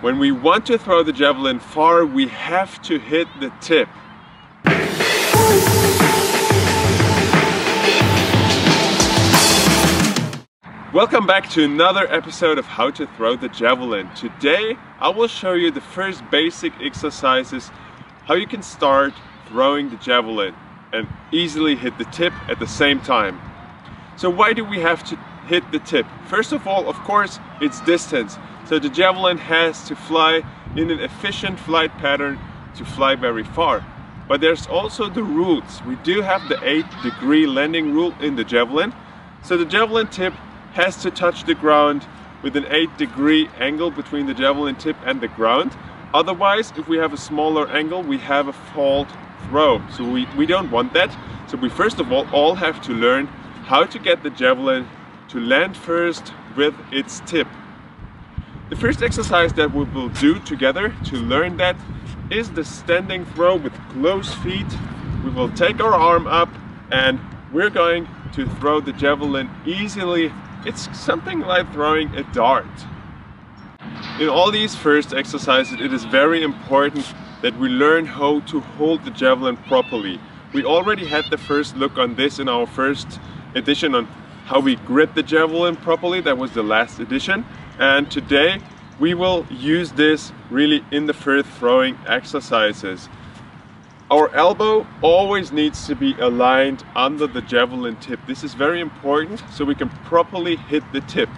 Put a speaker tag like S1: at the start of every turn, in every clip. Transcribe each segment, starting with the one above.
S1: When we want to throw the javelin far, we have to hit the tip. Welcome back to another episode of How to Throw the Javelin. Today I will show you the first basic exercises, how you can start throwing the javelin and easily hit the tip at the same time. So why do we have to hit the tip? First of all, of course, it's distance. So the javelin has to fly in an efficient flight pattern to fly very far. But there's also the rules. We do have the 8-degree landing rule in the javelin. So the javelin tip has to touch the ground with an 8-degree angle between the javelin tip and the ground. Otherwise, if we have a smaller angle, we have a fault throw. So we don't want that. So we first of all have to learn how to get the javelin to land first with its tip. The first exercise that we will do together to learn that is the standing throw with closed feet. We will take our arm up and we're going to throw the javelin easily. It's something like throwing a dart. In all these first exercises, it is very important that we learn how to hold the javelin properly. We already had the first look on this in our first edition on how we grip the javelin properly. That was the last edition. And today we will use this really in the first throwing exercises. Our elbow always needs to be aligned under the javelin tip. This is very important so we can properly hit the tip.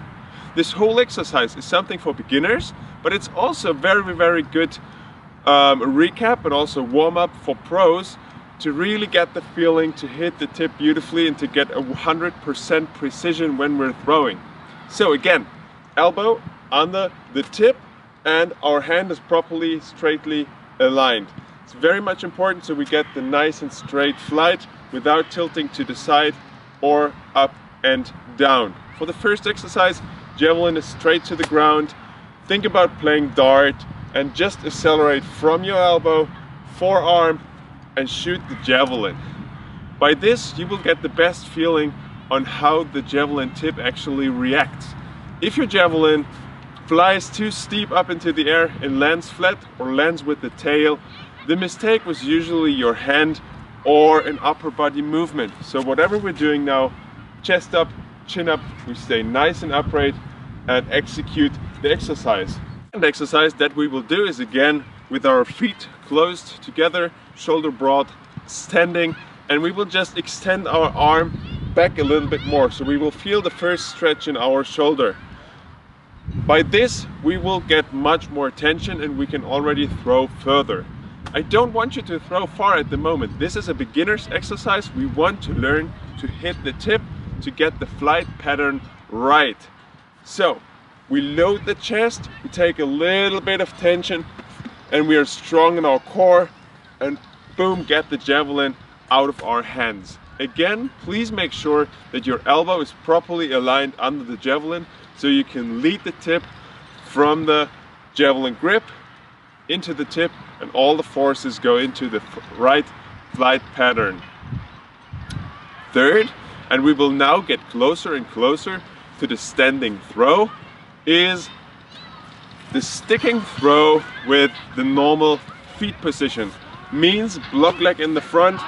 S1: This whole exercise is something for beginners, but it's also very good recap and also warm-up for pros to really get the feeling to hit the tip beautifully and to get a 100% precision when we're throwing. So again, elbow under the tip and our hand is properly straightly aligned. It's very much important so we get the nice and straight flight without tilting to the side or up and down. For the first exercise, javelin is straight to the ground. Think about playing dart and just accelerate from your elbow, forearm, and shoot the javelin. By this you will get the best feeling on how the javelin tip actually reacts. If your javelin flies too steep up into the air and lands flat or lands with the tail, the mistake was usually your hand or an upper body movement. So whatever we're doing now, chest up, chin up, we stay nice and upright and execute the exercise. And the exercise that we will do is again with our feet closed together, shoulder broad, standing, and we will just extend our arm back a little bit more. So we will feel the first stretch in our shoulder. By this, we will get much more tension and we can already throw further. I don't want you to throw far at the moment. This is a beginner's exercise. We want to learn to hit the tip to get the flight pattern right. So, we load the chest, we take a little bit of tension and we are strong in our core and boom, get the javelin out of our hands. Again, please make sure that your elbow is properly aligned under the javelin so you can lead the tip from the javelin grip into the tip and all the forces go into the right flight pattern. Third, and we will now get closer and closer to the standing throw, is the sticking throw with the normal feet position. Means block leg in the front,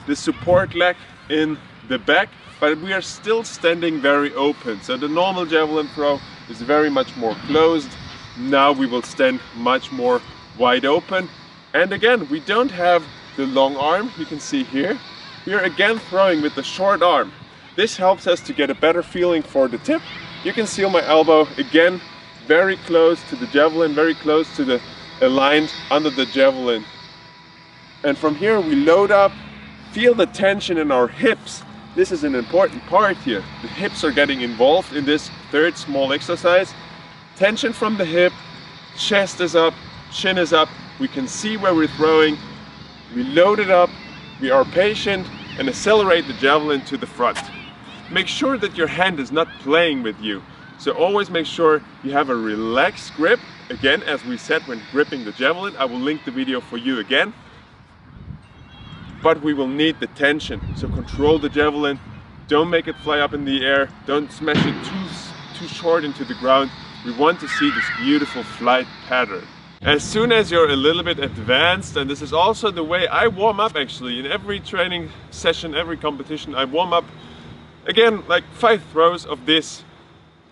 S1: the support leg in the back, but we are still standing very open. So the normal javelin throw is very much more closed. Now we will stand much more wide open. And again, we don't have the long arm, you can see here. We are again throwing with the short arm. This helps us to get a better feeling for the tip. You can see my elbow again, very close to the javelin, very close to the aligned under the javelin. And from here we load up, feel the tension in our hips. This is an important part here. The hips are getting involved in this third small exercise. Tension from the hip, chest is up, chin is up. We can see where we're throwing. We load it up, we are patient and accelerate the javelin to the front. Make sure that your hand is not playing with you. So always make sure you have a relaxed grip. Again, as we said when gripping the javelin, I will link the video for you again. But we will need the tension. So control the javelin. Don't make it fly up in the air. Don't smash it too short into the ground. We want to see this beautiful flight pattern. As soon as you're a little bit advanced, and this is also the way I warm up actually, in every training session, every competition, I warm up again like 5 throws of this.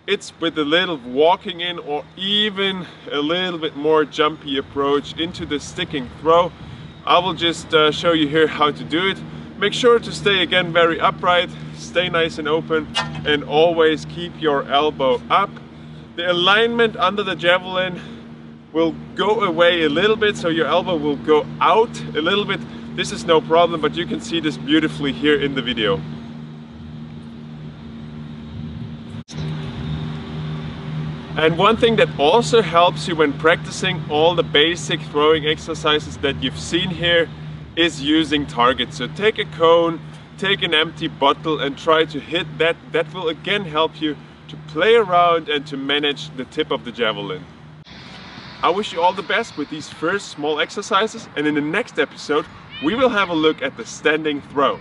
S1: It's with a little walking in or even a little bit more jumpy approach into the sticking throw. I will just show you here how to do it. Make sure to stay again very upright, stay nice and open, and always keep your elbow up. The alignment under the javelin will go away a little bit, so your elbow will go out a little bit. This is no problem, but you can see this beautifully here in the video. And one thing that also helps you when practicing all the basic throwing exercises that you've seen here is using targets. So take a cone, take an empty bottle and try to hit that. That will again help you to play around and to manage the tip of the javelin. I wish you all the best with these first small exercises, and in the next episode we will have a look at the standing throw.